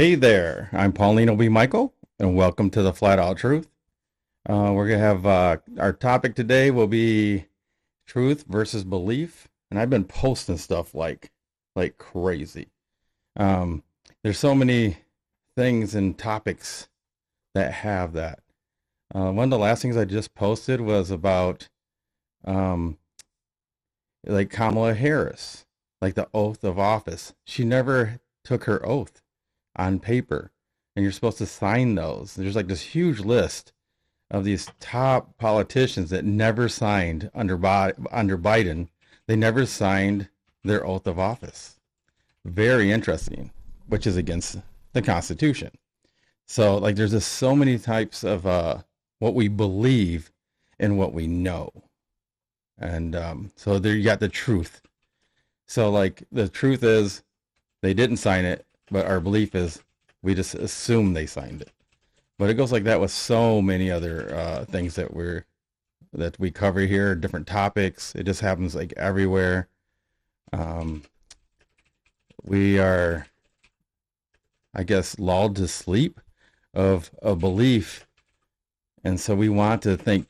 Hey there, I'm Paulino B Michael, and welcome to the Flat Out Truth. We're gonna have our topic today will be truth versus belief, and I've been posting stuff like crazy. Um, there's so many things and topics that have that. One of the last things I just posted was about um, like Kamala Harris, like the oath of office. She never took her oath on paper, and you're supposed to sign those. There's like this huge list of these top politicians that never signed under Biden. They never signed their oath of office. Very interesting, which is against the Constitution. So like there's just so many types of what we believe and what we know. And so there you got the truth. So like the truth is they didn't sign it, but our belief is we just assume they signed it. But it goes like that with so many other things that we cover here, different topics. It just happens like everywhere. Um, we are, I guess, lulled to sleep of a belief, and so we want to think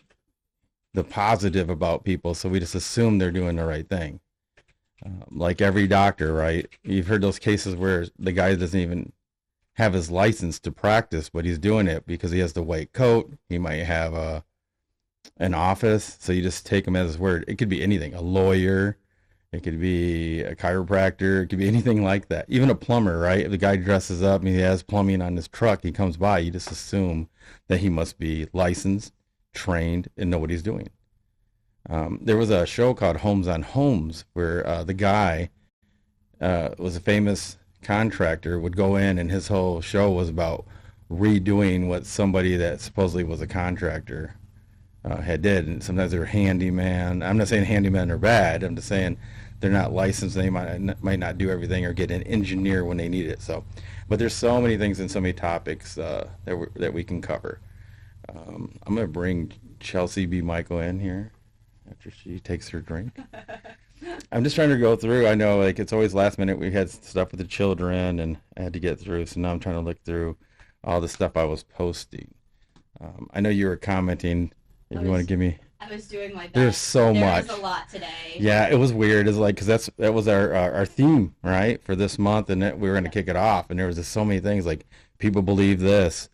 the positive about people, so we just assume they're doing the right thing. Like every doctor, right? You've heard those cases where the guy doesn't even have his license to practice, but he's doing it because he has the white coat. He might have an office, so you just take him at his word. It could be anything, a lawyer, it could be a chiropractor, it could be anything like that. Even a plumber, right? If the guy dresses up and he has plumbing on his truck, he comes by, you just assume that he must be licensed, trained, and know what he's doing. There was a show called Homes on Homes where the guy was a famous contractor, would go in, and his whole show was about redoing what somebody that supposedly was a contractor had did. And sometimes they're handyman. I'm not saying handymen are bad. I'm just saying they're not licensed. They might not do everything or get an engineer when they need it. So, but there's so many things and so many topics that we can cover. I'm gonna bring Chelsey B Michael in here after she takes her drink. I'm just trying to go through. I know, like, it's always last minute. We had stuff with the children, and I had to get through. So now I'm trying to look through all the stuff I was posting. I know you were commenting. If I you want to was give me, I was doing my there's best. so There is much. a lot today. Yeah, it was weird. It's like because that was our theme, right, for this month, and we were going to Yeah. kick it off, and there was just so many things like people believe this,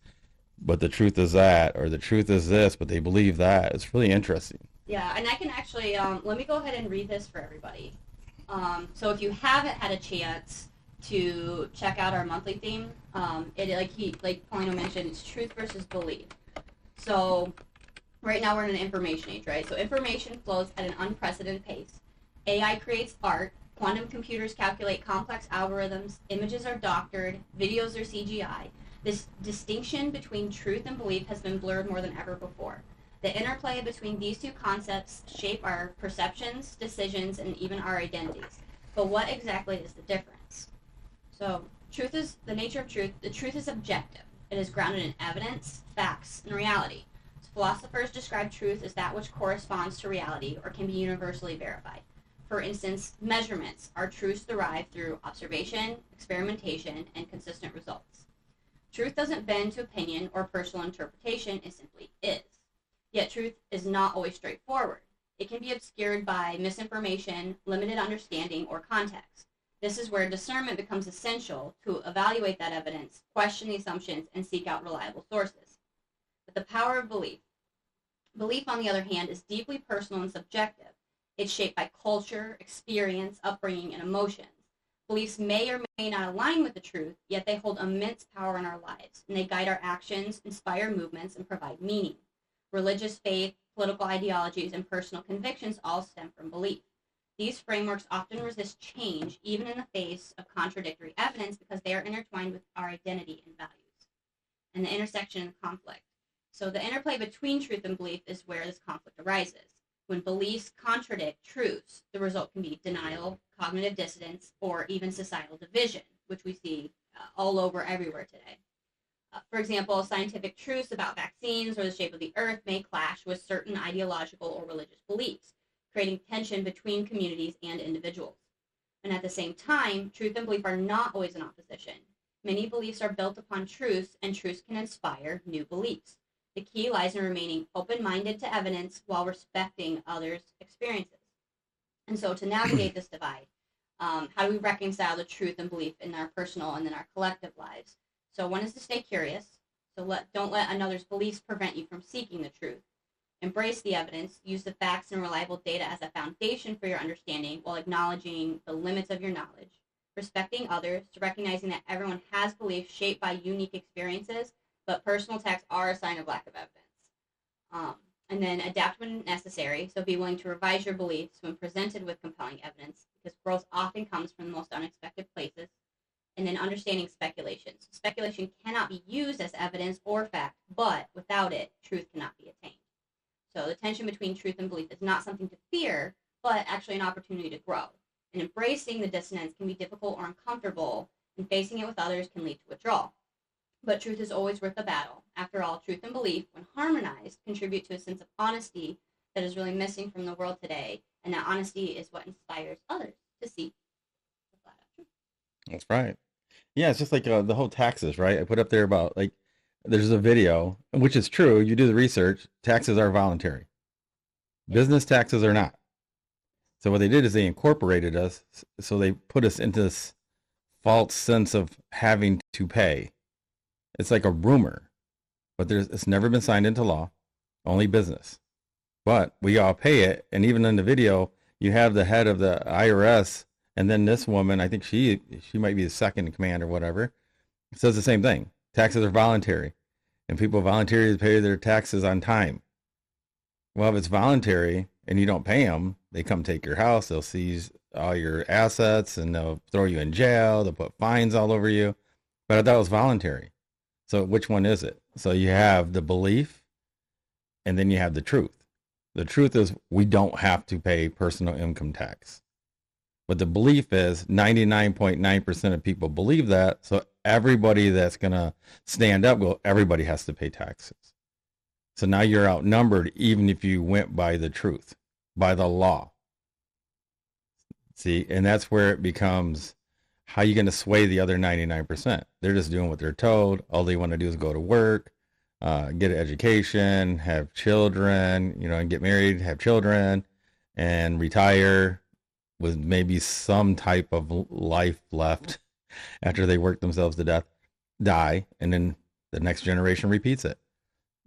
but the truth is that, or the truth is this, but they believe that. It's really interesting. Yeah, and I can actually let me go ahead and read this for everybody. So if you haven't had a chance to check out our monthly theme, it like Paulino mentioned, it's truth versus belief. So right now we're in an information age, right? So information flows at an unprecedented pace. AI creates art. Quantum computers calculate complex algorithms. Images are doctored. Videos are CGI. This distinction between truth and belief has been blurred more than ever before. The interplay between these two concepts shape our perceptions, decisions, and even our identities. But what exactly is the difference? So, truth is the nature of truth. The truth is objective. It is grounded in evidence, facts, and reality. Philosophers describe truth as that which corresponds to reality or can be universally verified. For instance, measurements are truths derived through observation, experimentation, and consistent results. Truth doesn't bend to opinion or personal interpretation, it simply is. Yet truth is not always straightforward. It can be obscured by misinformation, limited understanding, or context. This is where discernment becomes essential to evaluate that evidence, question the assumptions, and seek out reliable sources. But the power of belief. Belief, on the other hand, is deeply personal and subjective. It's shaped by culture, experience, upbringing, and emotions. Beliefs may or may not align with the truth, yet they hold immense power in our lives, and they guide our actions, inspire movements, and provide meaning. Religious faith, political ideologies, and personal convictions all stem from belief. These frameworks often resist change, even in the face of contradictory evidence, because they are intertwined with our identity and values. And the intersection and conflict. So the interplay between truth and belief is where this conflict arises. When beliefs contradict truths, the result can be denial, cognitive dissonance, or even societal division, which we see all over everywhere today. For example, scientific truths about vaccines or the shape of the earth may clash with certain ideological or religious beliefs, creating tension between communities and individuals. And at the same time, truth and belief are not always in opposition. Many beliefs are built upon truths, and truths can inspire new beliefs. The key lies in remaining open-minded to evidence while respecting others' experiences. And so to navigate this divide, how do we reconcile the truth and belief in our personal and then our collective lives? So one is to stay curious. So don't let another's beliefs prevent you from seeking the truth. Embrace the evidence. Use the facts and reliable data as a foundation for your understanding while acknowledging the limits of your knowledge. Respecting others, recognizing that everyone has beliefs shaped by unique experiences, but personal attacks are a sign of lack of evidence. And then adapt when necessary. So be willing to revise your beliefs when presented with compelling evidence, because growth often comes from the most unexpected places. And then understanding speculation. So speculation cannot be used as evidence or fact, but without it, truth cannot be attained. So the tension between truth and belief is not something to fear, but actually an opportunity to grow. And embracing the dissonance can be difficult or uncomfortable, and facing it with others can lead to withdrawal. But truth is always worth the battle. After all, truth and belief, when harmonized, contribute to a sense of honesty that is really missing from the world today, and that honesty is what inspires others to seek the flat out truth. That's right. Yeah, it's just like the whole taxes, right? I put up there about like there's a video, which is true. You do the research. Taxes are voluntary. Business taxes are not. So what they did is they incorporated us. So they put us into this false sense of having to pay. It's like a rumor, but it's never been signed into law. Only business. But we all pay it. And even in the video, you have the head of the IRS, and then this woman, I think she might be the second in command or whatever, says the same thing. Taxes are voluntary, and people voluntarily pay their taxes on time. Well, if it's voluntary and you don't pay them, they come take your house, they'll seize all your assets, and they'll throw you in jail, they'll put fines all over you. But I thought it was voluntary. So which one is it? So you have the belief, and then you have the truth. The truth is we don't have to pay personal income tax. But the belief is 99.9% of people believe that. So everybody that's going to stand up, everybody has to pay taxes. So now you're outnumbered even if you went by the truth, by the law. See, and that's where it becomes, how are you going to sway the other 99%? They're just doing what they're told. All they want to do is go to work, get an education, have children, and get married, have children, and retire with maybe some type of life left after they work themselves to death, die, and then the next generation repeats it.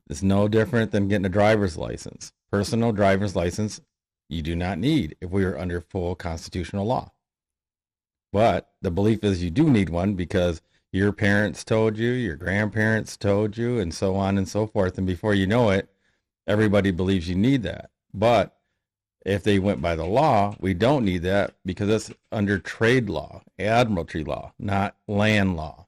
It's no different than getting a driver's license. Personal driver's license, you do not need if we are under full constitutional law. But the belief is you do need one because your parents told you, your grandparents told you, and so on and so forth. And before you know it, everybody believes you need that. But if they went by the law, we don't need that because that's under trade law, admiralty law, not land law.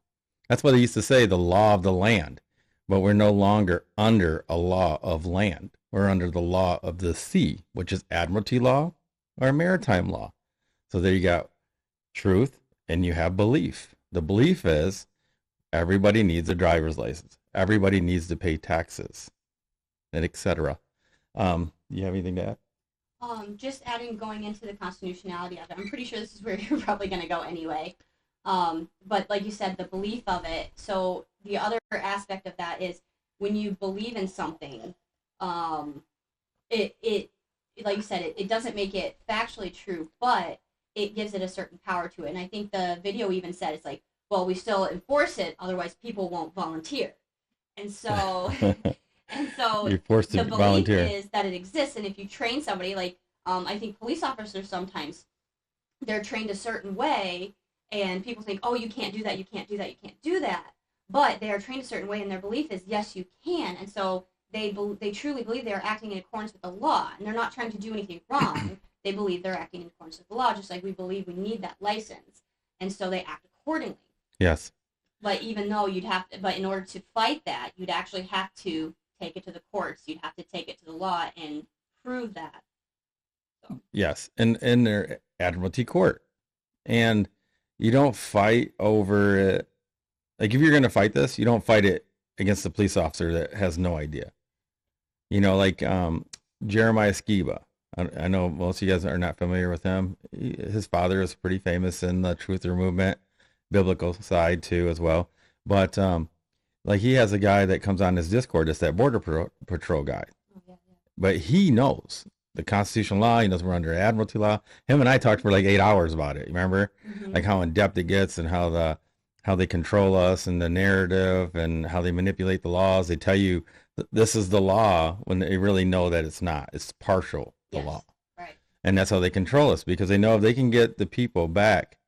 That's what they used to say, the law of the land. But we're no longer under a law of land. We're under the law of the sea, which is admiralty law or maritime law. So there you got truth and you have belief. The belief is everybody needs a driver's license. Everybody needs to pay taxes, and etc. You have anything to add? Just adding, going into the constitutionality of it, I'm pretty sure this is where you're probably going to go anyway. But like you said, the belief of it. So the other aspect of that is when you believe in something, it like you said, it doesn't make it factually true, but it gives it a certain power to it. And I think the video even said, it's like, well, we still enforce it, otherwise people won't volunteer. And so You're forced to the belief volunteer. is that it exists, and if you train somebody, like I think police officers sometimes, they're trained a certain way, and people think, oh, you can't do that, you can't do that, you can't do that. But they are trained a certain way, and their belief is, yes, you can. And so they truly believe they are acting in accordance with the law, and they're not trying to do anything wrong. They believe they're acting in accordance with the law, just like we believe we need that license. And so they act accordingly. Yes. But even though but in order to fight that, you'd actually have to take it to the courts. You'd have to take it to the law and prove that. So. Yes, in their admiralty court. And you don't fight over it. Like, if you're going to fight this, you don't fight it against the police officer that has no idea. Like Jeremiah Skiba. I know most of you guys are not familiar with him. His father is pretty famous in the truther movement. biblical side too as well. But like he has a guy that comes on his Discord, it's that Patrol guy. Oh, yeah, But he knows the constitutional law. He knows we're under admiralty law. Him and I talked for like 8 hours about it. Remember, like how in depth it gets and how they control us and the narrative and how they manipulate the laws. They tell you this is the law when they really know that it's not. It's partial the Yes. law, Right. and that's how they control us because they know if they can get the people back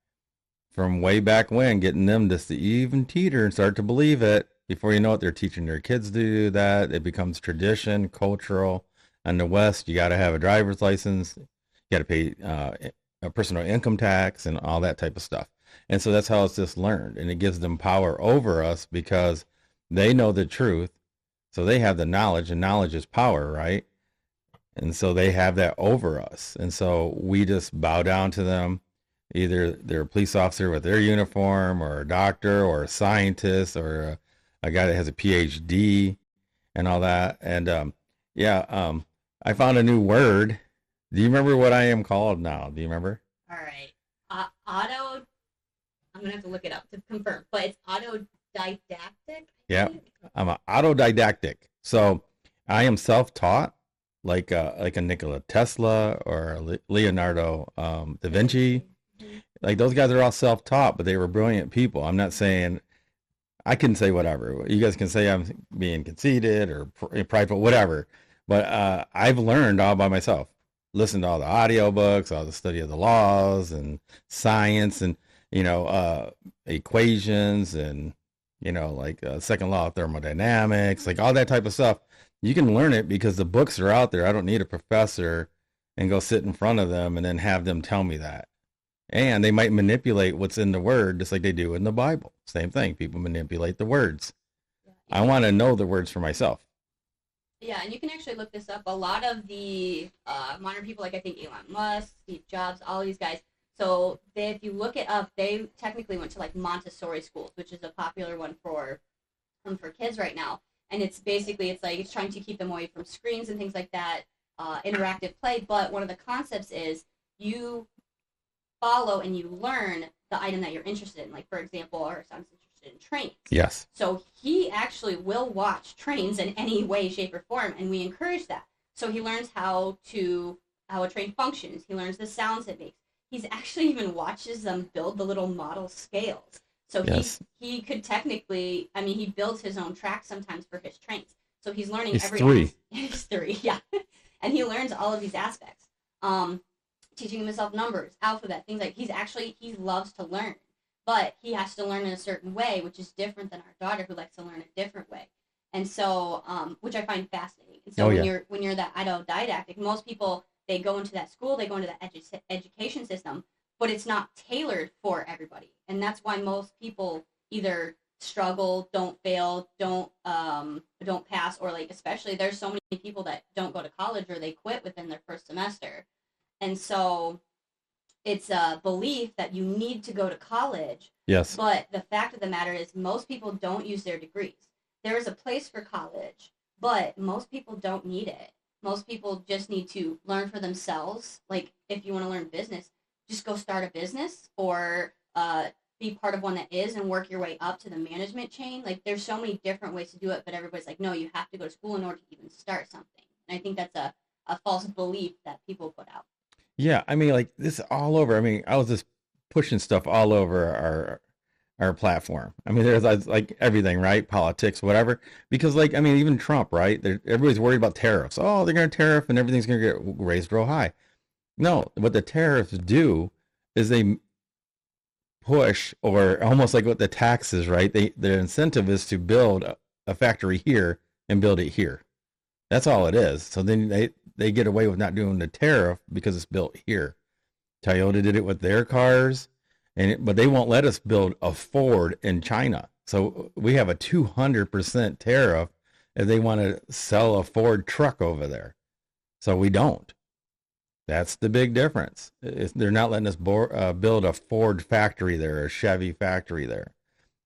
from way back when, getting them just to even teeter and start to believe it. Before you know it, they're teaching their kids to do that. It becomes tradition, cultural. In the West, you got to have a driver's license. You got to pay a personal income tax and all that type of stuff. And so that's how it's just learned. And it gives them power over us because they know the truth. So they have the knowledge, and knowledge is power, right? And so they have that over us. And so we just bow down to them. Either they're a police officer with their uniform, or a doctor, or a scientist, or a guy that has a PhD and all that. And I found a new word. Do you remember what I am called now? Do you remember? All right. Auto. I'm gonna have to look it up to confirm, but it's autodidactic. Yeah, I'm an autodidactic. So I am self-taught, like a Nikola Tesla or a Leonardo da Vinci. Like those guys are all self-taught, but they were brilliant people. I'm not saying I can say whatever. You guys can say I'm being conceited or prideful, whatever. But I've learned all by myself. Listened to all the audiobooks, all the study of the laws and science and, equations and, like second law of thermodynamics, like all that type of stuff. You can learn it because the books are out there. I don't need a professor and go sit in front of them and then have them tell me that. And they might manipulate what's in the word just like they do in the Bible. Same thing. People manipulate the words. I want to know the words for myself. Yeah, and you can actually look this up. A lot of the modern people, like I think Elon Musk, Steve Jobs, all these guys. So if you look it up, they technically went to like Montessori schools, which is a popular one for kids right now. And it's trying to keep them away from screens and things like that, interactive play. But one of the concepts is you follow and you learn the item that you're interested in. Like, for example, our son's interested in trains. Yes. So he actually will watch trains in any way, shape, or form, and we encourage that. So he learns how a train functions. He learns the sounds it makes. He's actually even watches them build the little model scales. So yes. he could technically, he builds his own track sometimes for his trains. So he's learning He's 3. He's 3, yeah. And he learns all of these aspects. Teaching himself numbers, alphabet, things like he loves to learn, but he has to learn in a certain way, which is different than our daughter who likes to learn a different way. And so, which I find fascinating. And so when you're that autodidactic, most people, they go into that school, they go into that education system, but it's not tailored for everybody. And that's why most people either struggle, don't fail, don't pass, or like, especially there's so many people that don't go to college or they quit within their first semester. And so it's a belief that you need to go to college. Yes. But the fact of the matter is most people don't use their degrees. There is a place for college, but most people don't need it. Most people just need to learn for themselves. Like if you want to learn business, just go start a business or be part of one that is and work your way up to the management chain. Like there's so many different ways to do it, but everybody's like, no, you have to go to school in order to even start something. And I think that's a false belief that people put out. Yeah, like this all over. I was just pushing stuff all over our platform. There's like everything, right? Politics, whatever. Because even Trump, right? Everybody's worried about tariffs. Oh, they're going to tariff and everything's going to get raised real high. No, what the tariffs do is they push, or almost like what the taxes, right? Their incentive is to build a factory here and build it here. That's all it is. So then they get away with not doing the tariff because it's built here. Toyota did it with their cars, but they won't let us build a Ford in China. So we have a 200% tariff if they want to sell a Ford truck over there. So we don't. That's the big difference. They're not letting us build a Ford factory there, a Chevy factory there.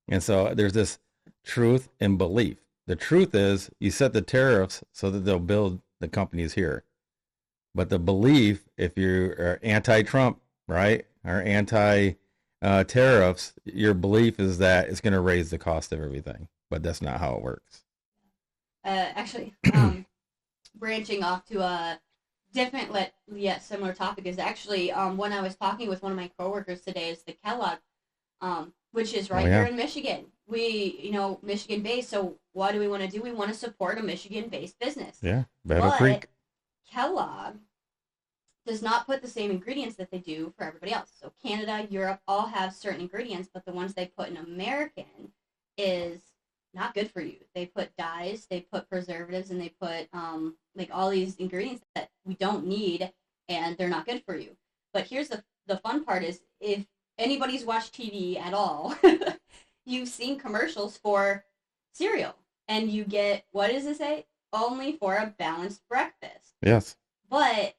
And so there's this truth and belief. The truth is you set the tariffs so that they'll build the companies here. But the belief, if you're anti-Trump, right, or tariffs, your belief is that it's going to raise the cost of everything, but that's not how it works. Actually, branching off to a different yet similar topic is actually when I was talking with one of my coworkers today is the Kellogg, which is right here in Michigan. We, Michigan based. So what do we want to do? We want to support a Michigan based business. Yeah, Battle Creek. Kellogg does not put the same ingredients that they do for everybody else. So Canada, Europe all have certain ingredients, but the ones they put in American is not good for you. They put dyes, they put preservatives, and they put like all these ingredients that we don't need, and they're not good for you. But here's the fun part is if anybody's watched TV at all, you've seen commercials for cereal, and you get, what does it say? Only for a balanced breakfast. Yes. But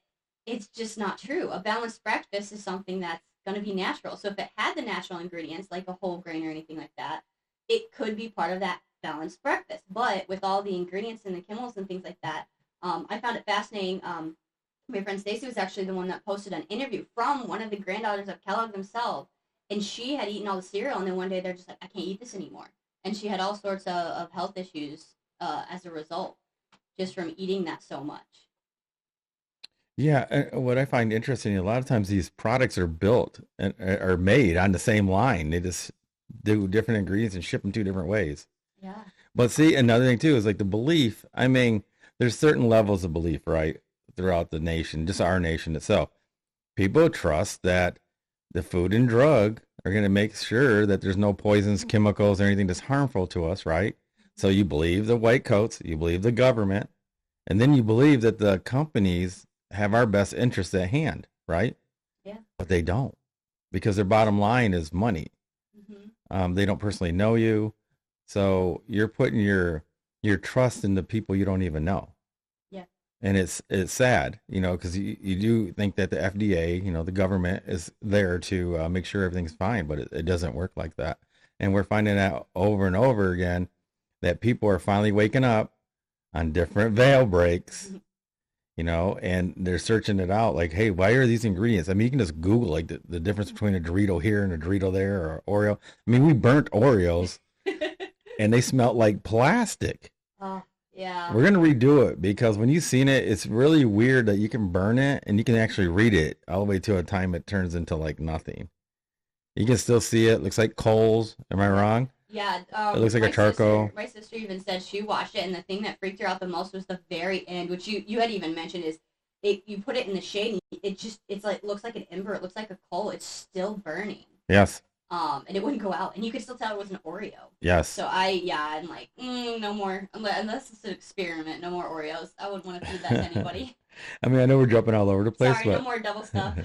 it's just not true. A balanced breakfast is something that's going to be natural. So if it had the natural ingredients, like a whole grain or anything like that, it could be part of that balanced breakfast. But with all the ingredients and the chemicals and things like that, I found it fascinating. My friend Stacy was actually the one that posted an interview from one of the granddaughters of Kellogg themselves. And she had eaten all the cereal, and then one day they're just like, I can't eat this anymore. And she had all sorts of health issues as a result, just from eating that so much. Yeah, what I find interesting, a lot of times these products are built and are made on the same line. They just do different ingredients and ship them two different ways. Yeah. But see, another thing too is like the belief. I mean, there's certain levels of belief, right, throughout the nation, just our nation itself. People trust that the food and drug are going to make sure that there's no poisons, chemicals, or anything that's harmful to us, right? So you believe the white coats, you believe the government, and then you believe that the companies have our best interests at hand, right? Yeah. But they don't, because their bottom line is money. Mm-hmm. They don't personally know you, so you're putting your trust in the people you don't even know. Yeah. And it's sad, because you do think that the FDA, the government is there to make sure everything's fine, but it doesn't work like that. And we're finding out over and over again that people are finally waking up on different veil breaks. And they're searching it out like, hey, why are these ingredients? I mean, you can just Google like the difference between a Dorito here and a Dorito there or Oreo. I mean, we burnt Oreos and they smelled like plastic. Oh, yeah. We're going to redo it because when you've seen it, it's really weird that you can burn it and you can actually read it all the way to a time it turns into like nothing. You can still see it. Looks like coals. Am I wrong? Yeah, it looks like a charcoal. My sister even said she watched it, and the thing that freaked her out the most was the very end, which you had even mentioned is you put it in the shade, and it's like looks like an ember, it looks like a coal, it's still burning. Yes. And it wouldn't go out, and you could still tell it was an Oreo. Yes. So I'm like, no more, unless it's an experiment, no more Oreos. I wouldn't want to feed that to anybody. I mean, I know we're jumping all over the place, Sorry, but no more double stuff.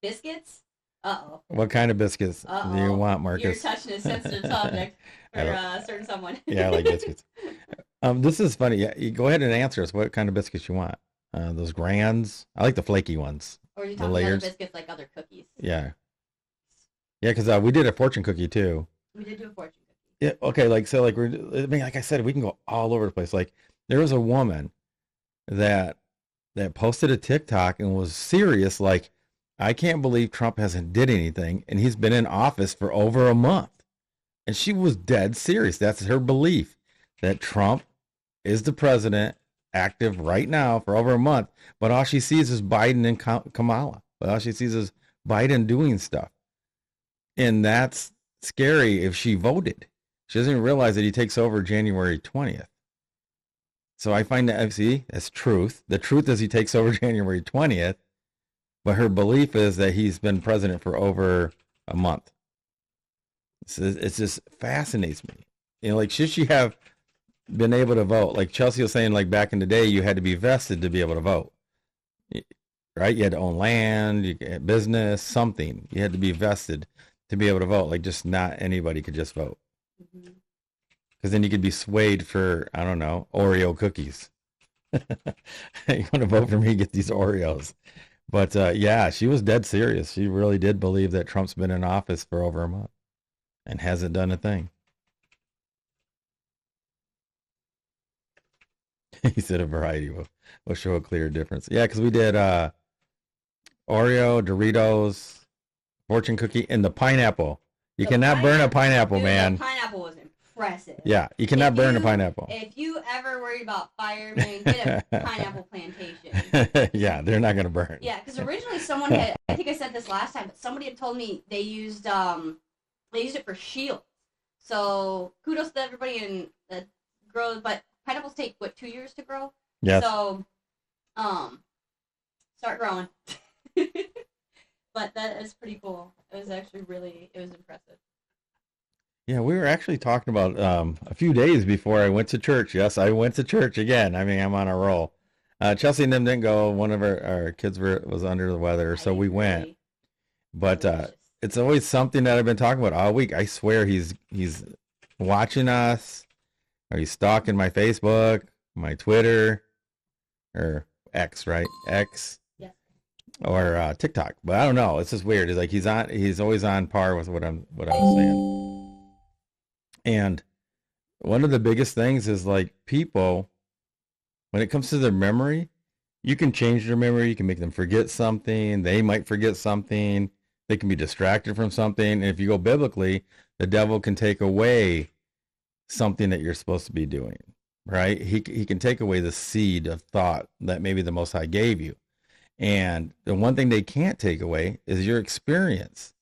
Biscuits. Uh-oh. What kind of biscuits do you want, Marcus? You're touching a sensitive subject for certain someone. Yeah, I like biscuits. This is funny. Yeah, you go ahead and answer us. What kind of biscuits you want? Those grands? I like the flaky ones. Or are you talking other biscuits like other cookies? Yeah. Yeah, because we did a fortune cookie too. We did do a fortune cookie. Yeah. Okay. Like I said, we can go all over the place. Like there was a woman that posted a TikTok and was serious. Like, I can't believe Trump hasn't did anything, and he's been in office for over a month. And she was dead serious. That's her belief, that Trump is the president, active right now for over a month, but all she sees is Biden and Kamala. But all she sees is Biden doing stuff. And that's scary if she voted. She doesn't realize that he takes over January 20th. So I find that, see, that's truth. The truth is he takes over January 20th. But her belief is that he's been president for over a month. It just fascinates me. Like, should she have been able to vote? Like Chelsey was saying, like back in the day, you had to be vested to be able to vote. Right? You had to own land, you had business, something. You had to be vested to be able to vote. Like, just not anybody could just vote. Because then you could be swayed for, I don't know, Oreo cookies. You want to vote for me, get these Oreos. But yeah, she was dead serious. She really did believe that Trump's been in office for over a month and hasn't done a thing. He said a variety will show a clear difference. Yeah, because we did Oreo, Doritos, fortune cookie, and the pineapple. You cannot burn a pineapple, dude, man. The pineapple was impressive. Yeah, you cannot burn a pineapple. If you ever worried about fire, man, get a pineapple plantation. Yeah, they're not gonna burn. Yeah, because originally someone had, I think I said this last time, but somebody had told me they used it for shields. So kudos to everybody in that grows, but pineapples take what, 2 years to grow? Yes. So start growing. But that is pretty cool. It was actually it was impressive. Yeah, we were actually talking about a few days before I went to church. Yes, I went to church again. I mean, I'm on a roll. Chelsey and them didn't go. One of our kids was under the weather, so we went. But it's always something that I've been talking about all week. I swear he's watching us, or he's stalking my Facebook, my Twitter, or X, right? X. Yes. Or TikTok. But I don't know. It's just weird. It's like he's always on par with what I'm saying. And one of the biggest things is like people, when it comes to their memory, you can change their memory. You can make them forget something. They might forget something. They can be distracted from something. And if you go biblically, the devil can take away something that you're supposed to be doing, right? He can take away the seed of thought that maybe the Most High gave you. And the one thing they can't take away is your experience.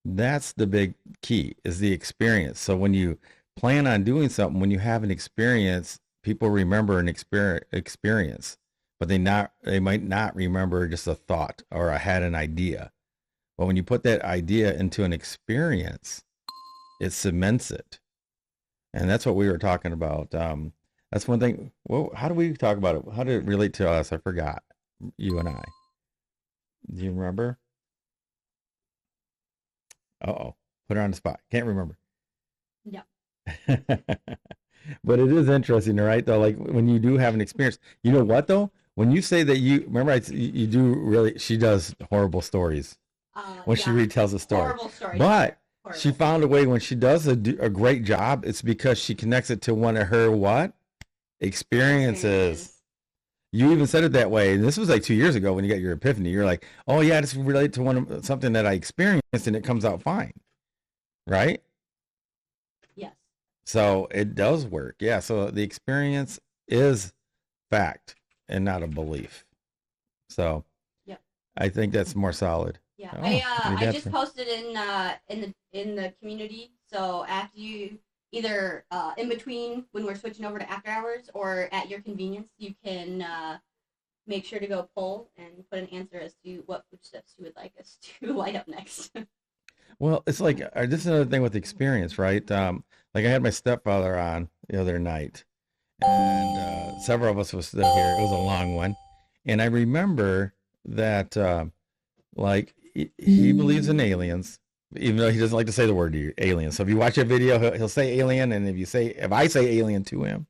That's the big key, is the experience. So when you plan on doing something, when you have an experience, people remember an experience, but they might not remember just a thought or I had an idea. But when you put that idea into an experience, it cements it. And that's what we were talking about. That's one thing. Well, how do we talk about it? How did it relate to us? I forgot. You and I. Do you remember? Uh-oh. Put her on the spot. Can't remember. Yeah. But it is interesting, right? Though, like when you do have an experience, you know what though? When you say that you remember, you do really. She does horrible stories when she retells a story. Horrible story. But she found a way when she does a great job. It's because she connects it to one of her what experiences. You even said it that way. And this was like 2 years ago when you got your epiphany. You're like, oh yeah, this relates to something that I experienced and it comes out fine. Right? Yes. So it does work. Yeah. So the experience is fact and not a belief. So yeah, I think that's more solid. Yeah. I just posted in the community. So after you either in between when we're switching over to after hours or at your convenience, you can make sure to go poll and put an answer as to what food steps you would like us to light up next. Well, it's like this is another thing with experience, right? Like I had my stepfather on the other night, and several of us was still here. It was a long one, and I remember that like he believes in aliens, even though he doesn't like to say the word alien. So if you watch a video, he'll say alien, and if I say alien to him,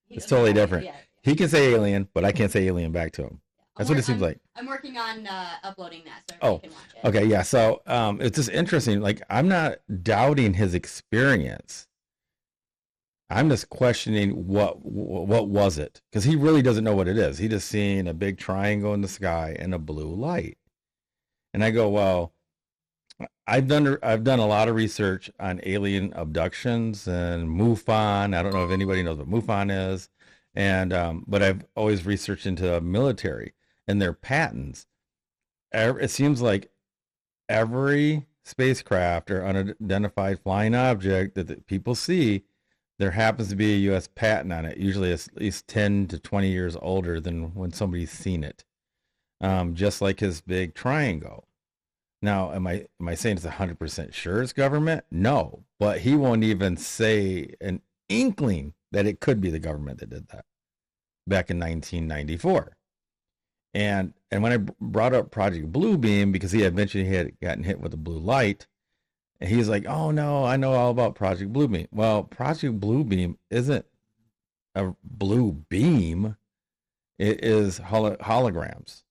it's totally different. Yeah. He can say alien, but I can't say alien back to him. That's what it seems like. I'm working on uploading that so everybody can watch it. Okay, yeah. So it's just interesting. Like I'm not doubting his experience. I'm just questioning what was it, because he really doesn't know what it is. He just seen a big triangle in the sky and a blue light, and I go, well, I've done a lot of research on alien abductions and MUFON. I don't know if anybody knows what MUFON is, and but I've always researched into the military and their patents. It seems like every spacecraft or unidentified flying object that people see, there happens to be a U.S. patent on it. Usually it's at least 10 to 20 years older than when somebody's seen it. Just like his big triangle. Now, am I saying it's 100% sure it's government? No, but he won't even say an inkling that it could be the government that did that back in 1994. And when I brought up Project Bluebeam, because he had mentioned he had gotten hit with a blue light, and he's like, oh no, I know all about Project Bluebeam. Well, Project Bluebeam isn't a blue beam. It is holograms.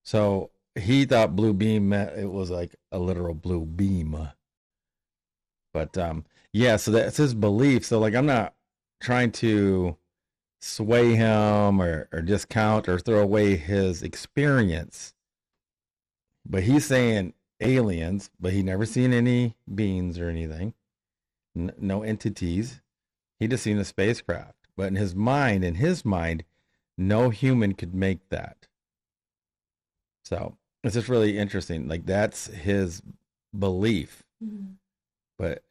So he thought blue beam meant it was like a literal blue beam. But yeah, so that's his belief. So like I'm not trying to sway him or discount or throw away his experience. But he's saying aliens, but he never seen any beings or anything, no entities. He just seen a spacecraft. But in his mind, no human could make that. So it's just really interesting. Like that's his belief, Mhm. but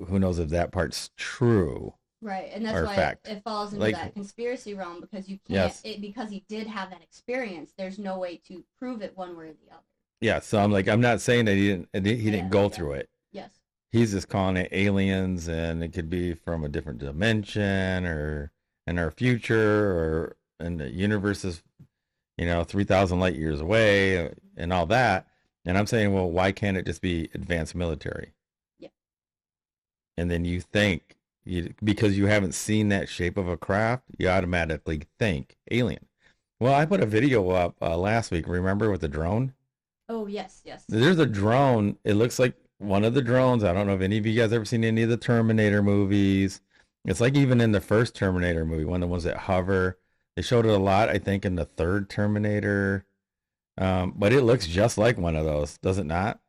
who knows if that part's true Right, and that's or why fact. it falls into Like, that conspiracy realm because you can't yes, because he did have that experience. There's no way to prove it one way or the other. yeah. So I'm like, I'm not saying that he didn't Yeah, go yeah, through it. yes, He's just calling it aliens, and it could be from a different dimension or in our future or and the universe is 3,000 light years away and all that. And I'm saying, well, why can't it just be advanced military? yeah, And then you think because you haven't seen that shape of a craft, you automatically think alien. Well, I put a video up last week. Remember with the drone? oh yes, yes, There's a drone. It looks like one of the drones. I don't know if any of you guys ever seen any of the Terminator movies. It's like even in the first Terminator movie, one of the ones that hover. They showed it a lot, I think, in the third Terminator. But it looks just like one of those, does it not?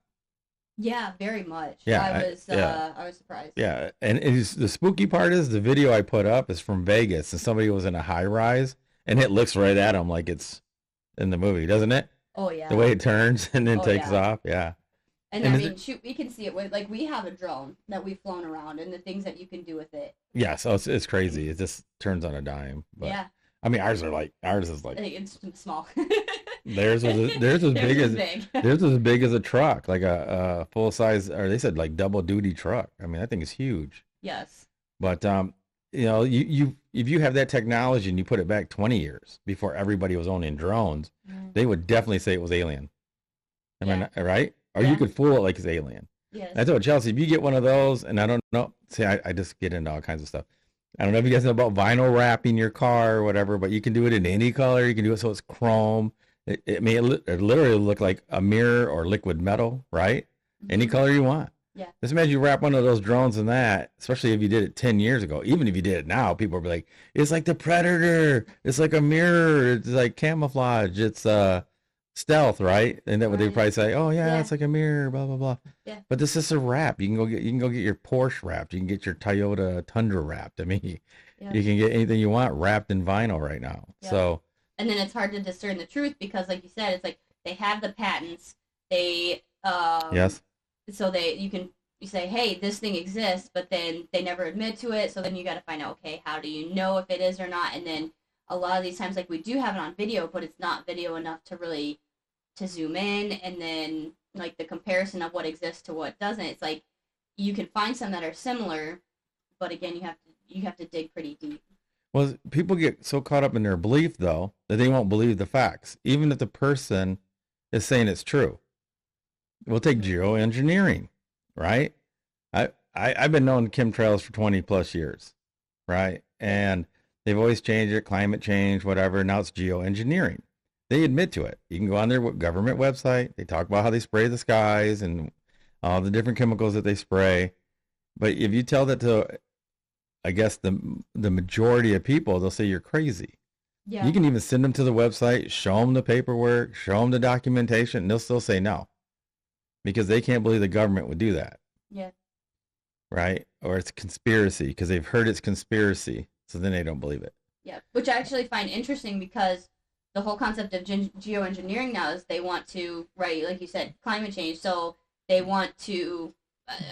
yeah, very much. Yeah, I was surprised. yeah. And the spooky part is the video I put up is from Vegas, and somebody was in a high rise, and it looks right at them like it's in the movie, doesn't it? Oh The yeah, way it turns and then oh takes yeah. off. Yeah. And And I is mean, it, shoot, we can see it with like we have a drone that we've flown around, and the things that you can do with it. yeah, so it's crazy. It just turns on a dime. But Yeah, I mean, ours is I like think it's small. theirs as Theirs big is as big. theirs is as big as a truck, like a full size, or they said like double duty truck. I mean, that thing is huge. Yes. But you if you have that technology and you put it back 20 years before everybody was owning drones, Mm. they would definitely say it was alien. Am I Yeah. not, right? Or you Yeah. could fool it like it's alien. Yes. I told Chelsea, if you get one of those, and I don't know, see, I just get into all kinds of stuff. I don't know if you guys know about vinyl wrapping your car or whatever, but you can do it in any color. You can do it so it's chrome. I mean, it literally look like a mirror or liquid metal, right? Any Mhm. color you want. Yeah. Just imagine you wrap one of those drones in that, especially if you did it 10 years ago. Even if you did it now, people will be like, it's like the Predator. It's like a mirror. It's like camouflage. It's stealth, right? And that would they Right. probably say, oh yeah, Yeah. it's like a mirror, blah blah blah. Yeah. But this is a wrap. You can go get your Porsche wrapped. You can get your Toyota Tundra wrapped. I mean, Yeah. you can get anything you want wrapped in vinyl right now. Yeah. So And then it's hard to discern the truth because, like you said, it's like they have the patents. They yes, so you say, hey, this thing exists, but then they never admit to it. So then you got to find out, okay, how do you know if it is or not? And then a lot of these times, like we do have it on video, but it's not video enough to really to zoom in, and then like the comparison of what exists to what doesn't. It's like you can find some that are similar, but again, you have to dig pretty deep. well, people get so caught up in their belief though that they won't believe the facts, even if the person is saying it's true. We'll take geoengineering, right? I've been knowing chemtrails for 20 plus years, right? And they've always changed it, climate change, whatever. Now it's geoengineering. They admit to it. You can go on their government website. They talk about how they spray the skies and all the different chemicals that they spray. But if you tell that to, I guess the majority of people, they'll say you're crazy. Yeah. You can even send them to the website, show them the paperwork, show them the documentation, and they'll still say no because they can't believe the government would do that, Yeah. right? Or it's conspiracy because they've heard it's conspiracy, so then they don't believe it. Yeah. Which I actually find interesting because the whole concept of geoengineering now is they want to, right, like you said, climate change. So they want to,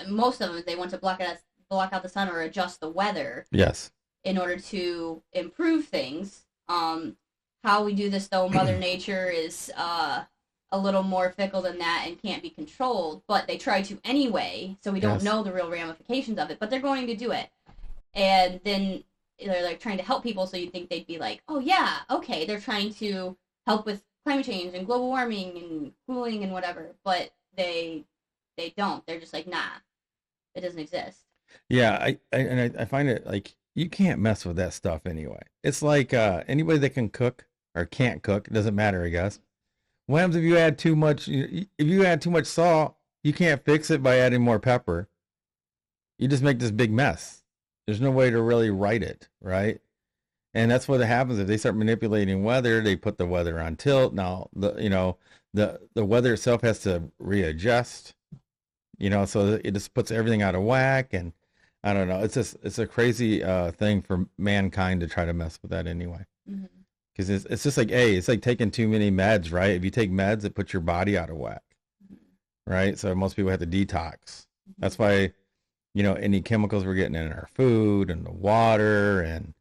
most of them, they want to block out the sun or adjust the weather Yes. in order to improve things. How we do this though, Mother Nature is a little more fickle than that and can't be controlled, but they try to anyway, so we don't Yes. know the real ramifications of it, but they're going to do it. And then they're like trying to help people, so you'd think they'd be like, oh yeah, okay, they're trying to help with climate change and global warming and cooling and whatever, but they don't. They're just like, nah, it doesn't exist. Yeah, I find it like you can't mess with that stuff anyway. It's like anybody that can cook or can't cook, it doesn't matter, I guess. What happens if you add too much? If you add too much salt, you can't fix it by adding more pepper. You just make this big mess. There's no way to really right it, right? And that's what happens if they start manipulating weather. They put the weather on tilt. Now the weather itself has to readjust. So it just puts everything out of whack. And I don't know. It's a crazy thing for mankind to try to mess with that anyway. Mm-hmm. Because it's just like, hey, it's like taking too many meds, right? If you take meds, it puts your body out of whack, right? So most people have to detox. That's why, any chemicals we're getting in our food and the water and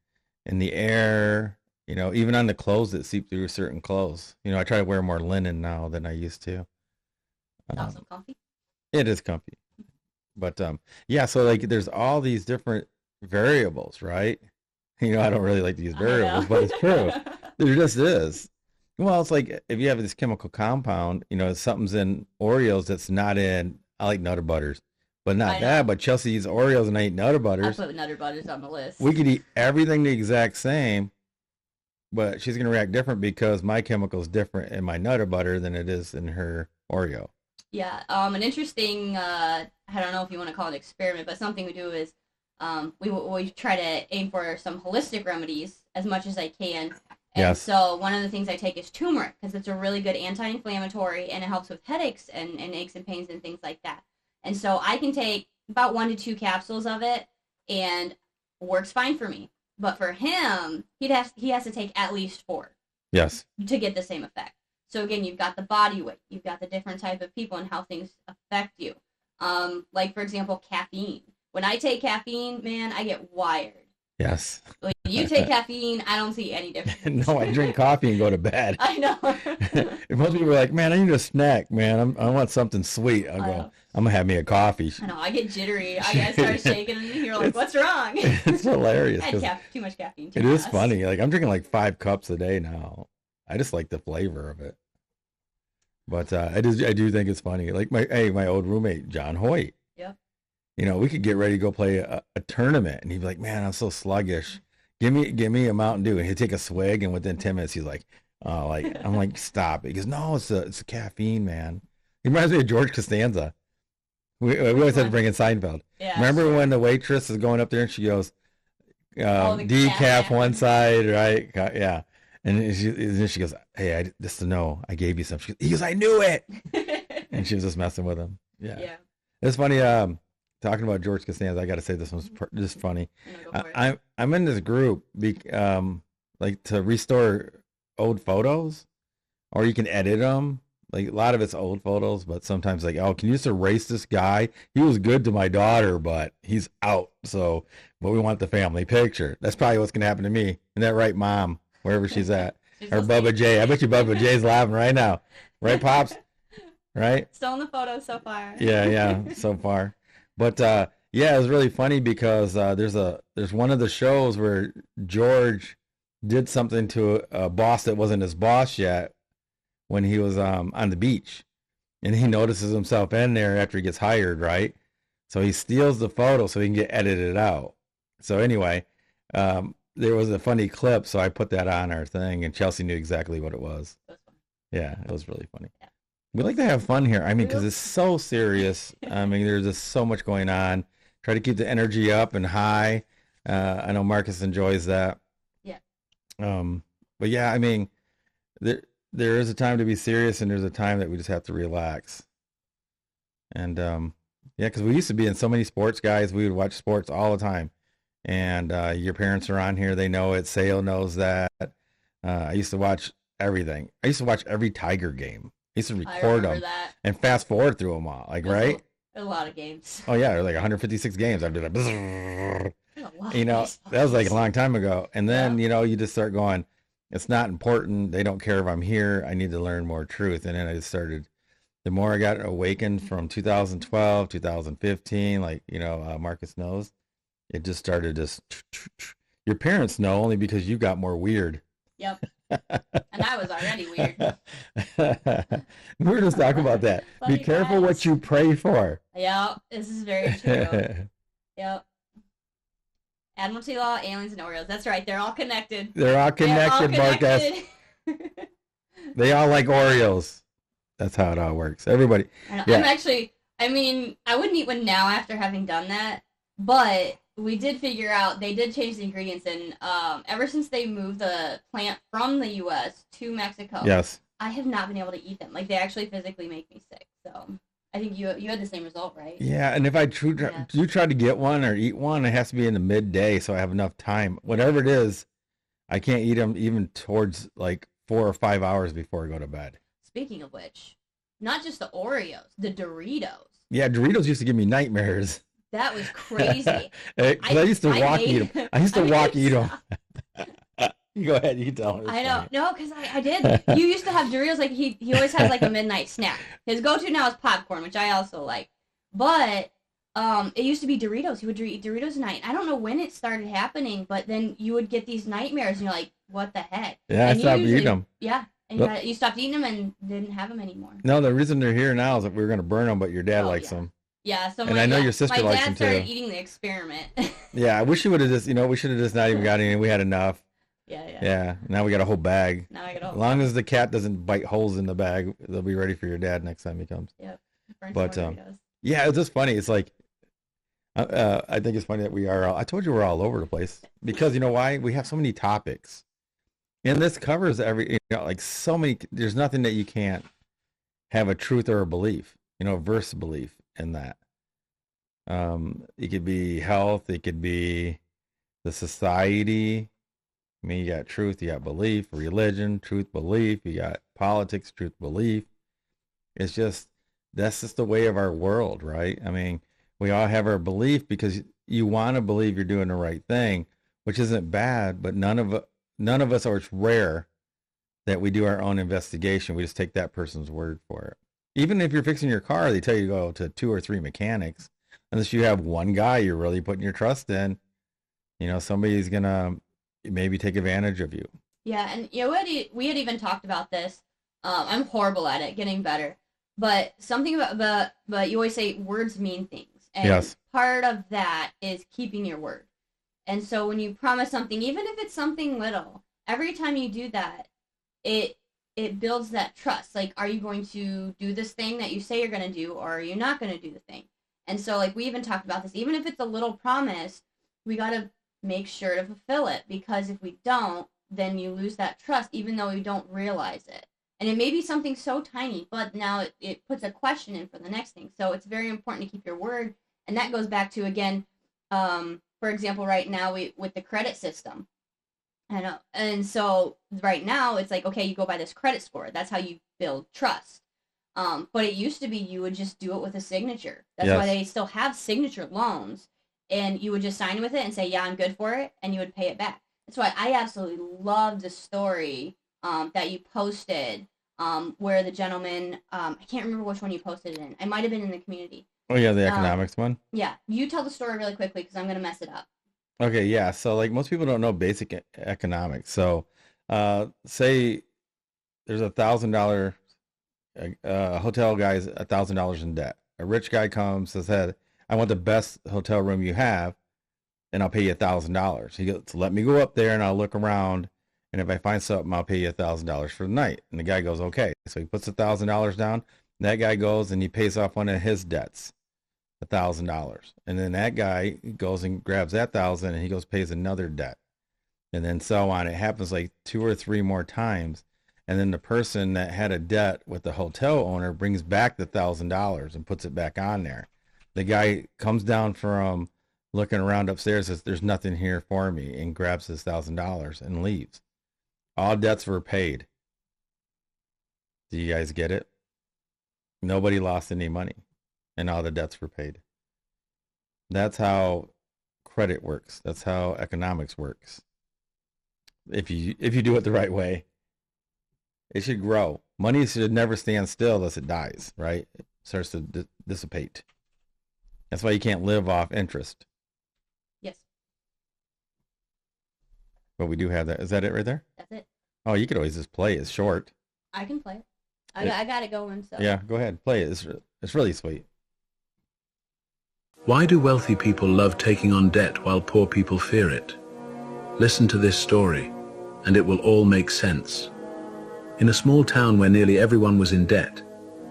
in the air, even on the clothes that seep through certain clothes. I try to wear more linen now than I used to. It's also comfy. It is comfy. But yeah, so like there's all these different variables, right? I don't really like to use variables, but it's true. There just is. Well, it's like if you have this chemical compound, something's in Oreos that's not in, I like Nutter Butters, but not that. But Chelsea eats Oreos and I eat Nutter Butters. I put Nutter Butters on the list. We could eat everything the exact same, but she's going to react different because my chemical is different in my Nutter Butter than it is in her Oreo. Yeah. An interesting, I don't know if you want to call it an experiment, but something we do is we try to aim for some holistic remedies as much as I can. And so one of the things I take is turmeric because it's a really good anti-inflammatory and it helps with headaches and aches and pains and things like that. And so I can take about 1 to 2 capsules of it and works fine for me. But for him, he has to take at least 4. Yes. To get the same effect. So again, you've got the body weight, you've got the different type of people and how things affect you. Like for example, caffeine. When I take caffeine, man, I get wired. Yes. When you take caffeine, I don't see any difference. No, I drink coffee and go to bed. I know. Most people are like, man, I need a snack, man. I want something sweet. I'm going to have me a coffee. I know. I get jittery. I start shaking and you're like, what's wrong? It's hilarious. I had too much caffeine. It is funny. Like I'm drinking like 5 cups a day now. I just like the flavor of it. But I do think it's funny. Like my old roommate, John Hoyt. Yeah. We could get ready to go play a tournament, and he'd be like, "Man, I'm so sluggish. Give me a Mountain Dew." And he'd take a swig, and within 10 minutes, he's like, "Oh, like." I'm like, "Stop!" He goes, "No, it's the caffeine, man." He reminds me of George Costanza. We always had to bring in Seinfeld. Yeah, remember when the waitress is going up there and she goes, "Decaf one side, right?" Yeah. And she goes, "Hey, just to know, I gave you some." He goes, "I knew it." And she was just messing with him. Yeah. It's funny. Talking about George Costanza, I got to say this one's just funny. I'm in this group, like to restore old photos, or you can edit them. Like a lot of it's old photos, but sometimes like, oh, can you just erase this guy? He was good to my daughter, but he's out. So, but we want the family picture. That's probably what's gonna happen to me. Isn't that right, Mom? Wherever she's at, or Bubba J. I bet you Bubba J's laughing right now, right, Pops? Right? Still in the photo so far. Yeah, so far. But yeah, it was really funny because there's one of the shows where George did something to a boss that wasn't his boss yet when he was on the beach, and he notices himself in there after he gets hired, right? So he steals the photo so he can get edited out. So anyway, there was a funny clip, so I put that on our thing, and Chelsea knew exactly what it was. Yeah, it was really funny. Yeah. We like to have fun here. I mean, because it's so serious. I mean, there's just so much going on. Try to keep the energy up and high. I know Marcus enjoys that. Yeah. But yeah, I mean, there is a time to be serious, and there's a time that we just have to relax. And yeah, because we used to be in so many sports, guys. We would watch sports all the time. And your parents are on here. They know it. Sale knows that. I used to watch everything. I used to watch every Tiger game. I used to record them and fast forward through them all. Like, right? A lot of games. Oh, yeah. There were like 156 games. I did that. That was like a long time ago. And then, you just start going, it's not important. They don't care if I'm here. I need to learn more truth. And then I just started, the more I got awakened from 2012, 2015, like, Marcus knows. It just started your parents know only because you got more weird. Yep. And I was already weird. We were just talking about that. Be careful what you pray for. Yep. This is very true. Yep. Admiralty Law, aliens, and Oreos. That's right. They're all connected. They're all connected, Marcus. They all like Oreos. That's how it all works. Everybody. I'm actually, I wouldn't eat one now after having done that, but we did figure out they did change the ingredients, and ever since they moved the plant from the U.S. to Mexico, Yes. I have not been able to eat them. Like they actually physically make me sick. So I think you had the same result, right? Yeah, and if I Yeah. do try to get one or eat one, it has to be in the midday so I have enough time. Whatever it is, I can't eat them even towards like 4 or 5 hours before I go to bed. Speaking of which, not just the Oreos, the Doritos. Yeah, Doritos used to give me nightmares. That was crazy. 'Cause I used to walk eat them. I used to walk eat them. stop. You go ahead, you tell me. I know. No, because I did. You used to have Doritos, like he always has like a midnight snack. His go-to now is popcorn, which I also like. But it used to be Doritos. He would eat Doritos at night. I don't know when it started happening, but then you would get these nightmares, and you're like, what the heck? Yeah, and I stopped eating them. Yeah, and you stopped eating them and didn't have them anymore. No, the reason they're here now is that we were going to burn them, but your dad likes them. Yeah, so and I know your sister likes them too. My dad started eating the experiment. Yeah, I wish you would have just, we should have just not even got any. We had enough. Yeah. Now we got a whole bag. Now I got a whole As long as the cat doesn't bite holes in the bag, they'll be ready for your dad next time he comes. Yep. But yeah, it's just funny. It's like I think it's funny that we are. I told you we're all over the place because you know why? We have so many topics, and this covers like so many. There's nothing that you can't have a truth or a belief. Versus belief in that. It could be health. It could be the society. I mean, you got truth, you got belief, religion, truth, belief. You got politics, truth, belief. That's just the way of our world, right? I mean, we all have our belief because you want to believe you're doing the right thing, which isn't bad, but none of us, or it's rare that we do our own investigation. We just take that person's word for it. Even if you're fixing your car, they tell you to go to 2 or 3 mechanics, unless you have one guy you're really putting your trust in. Somebody's gonna maybe take advantage of you. Yeah, and we had even talked about this. I'm horrible at it, getting better. But something but you always say words mean things. And yes. Part of that is keeping your word. And so when you promise something, even if it's something little, every time you do that, it builds that trust. Like, are you going to do this thing that you say you're going to do, or are you not going to do the thing? And so, like, we even talked about this. Even if it's a little promise, we got to make sure to fulfill it, because if we don't, then you lose that trust, even though you don't realize it. And it may be something so tiny, but now it puts a question in for the next thing. So it's very important to keep your word. And that goes back to, again, for example, right now with the credit system. And so right now it's like, okay, you go by this credit score. That's how you build trust. But it used to be you would just do it with a signature. That's why they still have signature loans. And you would just sign with it and say, yeah, I'm good for it. And you would pay it back. That's why I absolutely love the story that you posted where the gentleman, I can't remember which one you posted it in. It might have been in the community. Oh, yeah, the economics one? Yeah. You tell the story really quickly because I'm going to mess it up. Okay, yeah. So, like, most people don't know basic economics. So, say there's $1,000, hotel guy's $1,000 in debt. A rich guy comes, says, hey, I want the best hotel room you have, and I'll pay you $1,000. He goes, let me go up there and I'll look around, and if I find something, I'll pay you $1,000 for the night. And the guy goes, okay. So he puts $1,000 down. And that guy goes and he pays off one of his debts, $1,000. And then that guy goes and grabs that 1,000 and he goes pays another debt. And then so on. It happens like 2 or 3 more times. And then the person that had a debt with the hotel owner brings back the $1,000 and puts it back on there. The guy comes down from looking around upstairs, says, there's nothing here for me, and grabs his $1,000 and leaves. All debts were paid. Do you guys get it? Nobody lost any money, and all the debts were paid. That's how credit works. That's how economics works. If you do it the right way, it should grow. Money should never stand still unless it dies, right? It starts to dissipate. That's why you can't live off interest. Yes. But we do have that. Is that it right there? That's it. Oh, you could always just play it. It's short. I can play it. I got it going. So. Yeah, go ahead. Play it. It's really sweet. Why do wealthy people love taking on debt while poor people fear it? Listen to this story, and it will all make sense. In a small town where nearly everyone was in debt,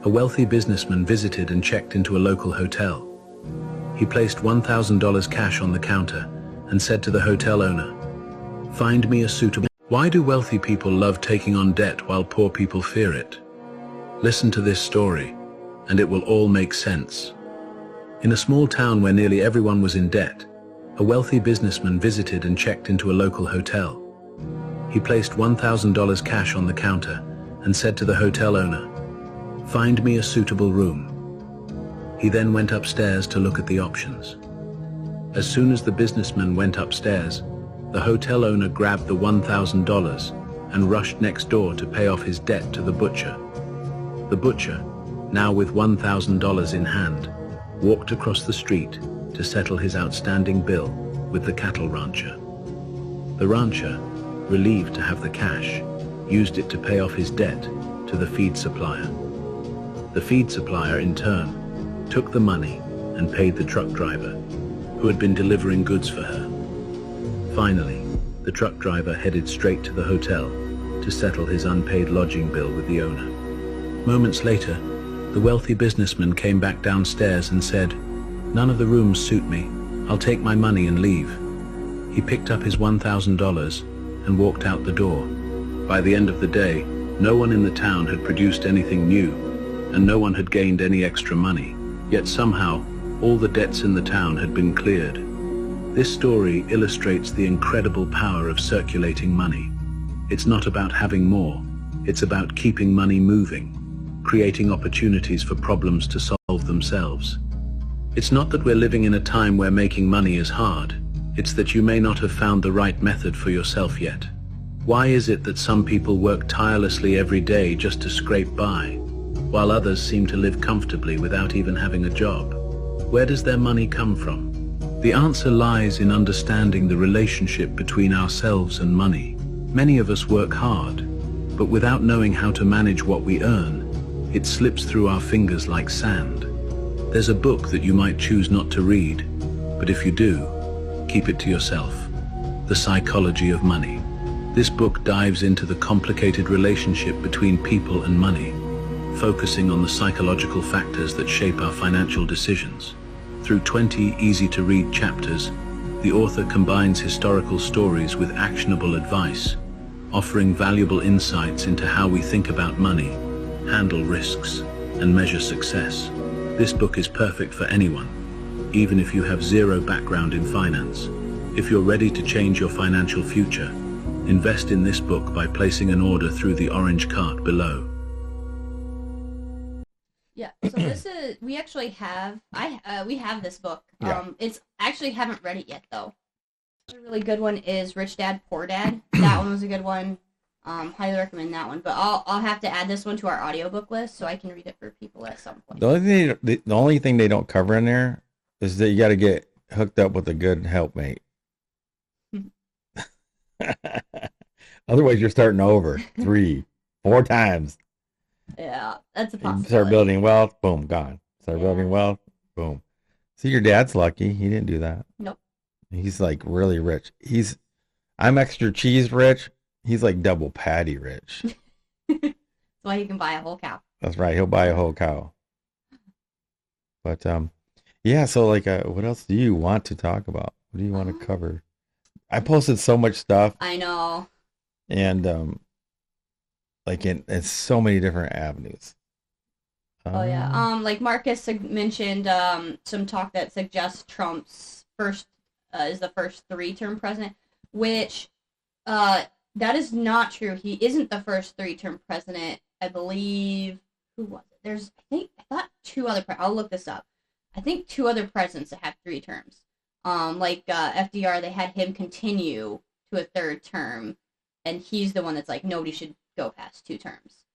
a wealthy businessman visited and checked into a local hotel. He placed $1,000 cash on the counter and said to the hotel owner, "Find me a suitable..." Why do wealthy people love taking on debt while poor people fear it? Listen to this story, and it will all make sense. In a small town where nearly everyone was in debt, a wealthy businessman visited and checked into a local hotel. He placed $1,000 cash on the counter and said to the hotel owner, "Find me a suitable room." He then went upstairs to look at the options. As soon as the businessman went upstairs, the hotel owner grabbed the $1,000 and rushed next door to pay off his debt to the butcher. The butcher, now with $1,000 in hand, walked across the street to settle his outstanding bill with the cattle rancher. The rancher, relieved to have the cash, used it to pay off his debt to the feed supplier. The feed supplier, in turn, took the money and paid the truck driver, who had been delivering goods for her. Finally, the truck driver headed straight to the hotel to settle his unpaid lodging bill with the owner. Moments later, the wealthy businessman came back downstairs and said, "None of the rooms suit me. I'll take my money and leave." He picked up his $1,000 and walked out the door. By the end of the day, no one in the town had produced anything new, and no one had gained any extra money. Yet somehow, all the debts in the town had been cleared. This story illustrates the incredible power of circulating money. It's not about having more, it's about keeping money moving, creating opportunities for problems to solve themselves. It's not that we're living in a time where making money is hard, it's that you may not have found the right method for yourself yet. Why is it that some people work tirelessly every day just to scrape by, while others seem to live comfortably without even having a job? Where does their money come from? The answer lies in understanding the relationship between ourselves and money. Many of us work hard, but without knowing how to manage what we earn, it slips through our fingers like sand. There's a book that you might choose not to read, but if you do, keep it to yourself. The Psychology of Money. This book dives into the complicated relationship between people and money, focusing on the psychological factors that shape our financial decisions. Through 20 easy-to-read chapters, the author combines historical stories with actionable advice, offering valuable insights into how we think about money, handle risks, and measure success. This book is perfect for anyone, even if you have zero background in finance. If you're ready to change your financial future, invest in this book by placing an order through the orange cart below. Yeah, so this is, we actually have, we have this book. Yeah. It's actually haven't read it yet though. A really good one is Rich Dad Poor Dad. That one was a good one. Highly recommend that one. But I'll have to add this one to our audiobook list so I can read it for people at some point. The only thing they don't cover in there is that you got to get hooked up with a good helpmate. Otherwise, you're starting over 3, 4 times. Yeah, that's a You possibility. start building wealth, boom, gone. Start building wealth, boom. See, your dad's lucky. He didn't do that. Nope. He's like really rich. I'm extra cheese rich. He's like double patty rich. That's why you can buy a whole cow. That's right. He'll buy a whole cow. But yeah. So like, what else do you want to talk about? What do you want to cover? I posted so much stuff, I know. and like in so many different avenues. Oh yeah. Like Marcus mentioned, some talk that suggests Trump's first is the first 3-term president, which that is not true. He isn't the first 3-term president. I believe, who was it? I thought 2 other. I'll look this up. I think 2 other presidents that have 3 terms. Like FDR, they had him continue to a 3rd term, and he's the one that's like nobody should go past 2 terms.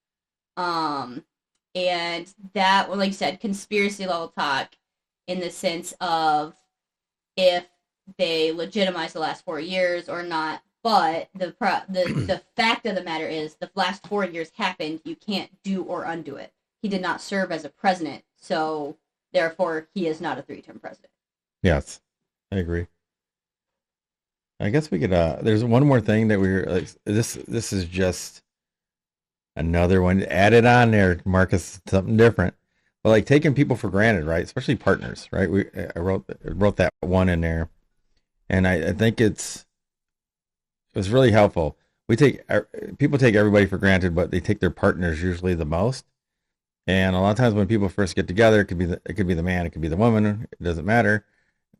And that, well, like you said, conspiracy level talk in the sense of if they legitimize the last 4 years or not. But the fact of the matter is, the last 4 years happened. You can't do or undo it. He did not serve as a president, so therefore he is not a 3-term president. Yes, I agree. I guess we could. There's one more thing that we're like. This is just another one added on there, Marcus. Something different. But like taking people for granted, right? Especially partners, right? I wrote that one in there, and I think it was really helpful. People take everybody for granted, but they take their partners usually the most. And a lot of times when people first get together, it could be the man, it could be the woman, it doesn't matter.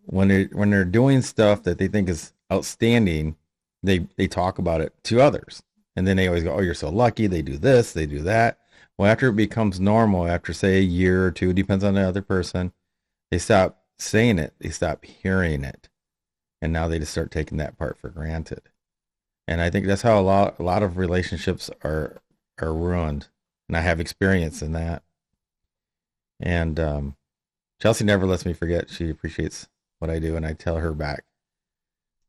When they're doing stuff that they think is outstanding, they talk about it to others. And then they always go, "Oh, you're so lucky, they do this, they do that." Well, after it becomes normal, after say a year or two, depends on the other person, they stop saying it, they stop hearing it. And now they just start taking that part for granted. And I think that's how a lot of relationships are ruined. And I have experience in that. And Chelsey never lets me forget. She appreciates what I do, and I tell her back.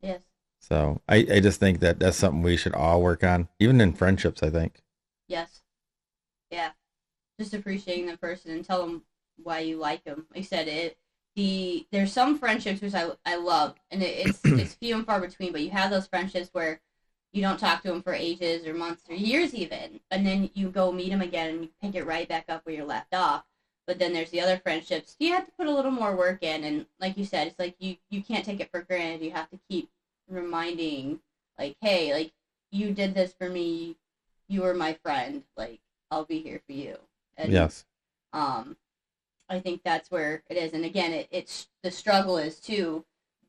Yes. So I just think that that's something we should all work on, even in friendships, I think. Yes. Yeah. Just appreciating the person and tell them why you like them. Like I said, there's some friendships which I love, and it's few and far between. But you have those friendships where you don't talk to them for ages or months or years even, and then you go meet them again and you pick it right back up where you left off. But then there's the other friendships you have to put a little more work in, and like you said, it's like you can't take it for granted. You have to keep reminding, like, hey, like, you did this for me, you were my friend, like, I'll be here for you. And Yes. I think that's where it is. And again, it's the struggle is too,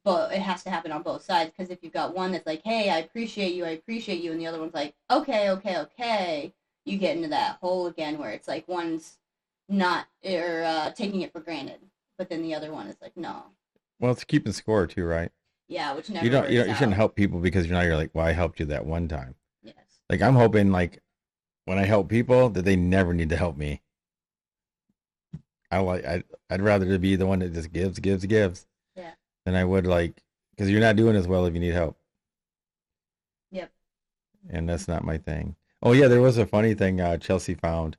but it has to happen on both sides, because if you've got one that's like, hey, I appreciate you, and the other one's like, okay, you get into that hole again where it's like one's not or taking it for granted, but then the other one is like, no. Well, it's keeping score too, right? Yeah, which never You works shouldn't out. help people because you're like, well, I helped you that one time. Yes. Like I'm hoping like when I help people that they never need to help me. I'd rather be the one that just gives. Yeah. Than I would like, because you're not doing as well if you need help. Yep. And that's not my thing. Oh yeah, there was a funny thing Chelsey found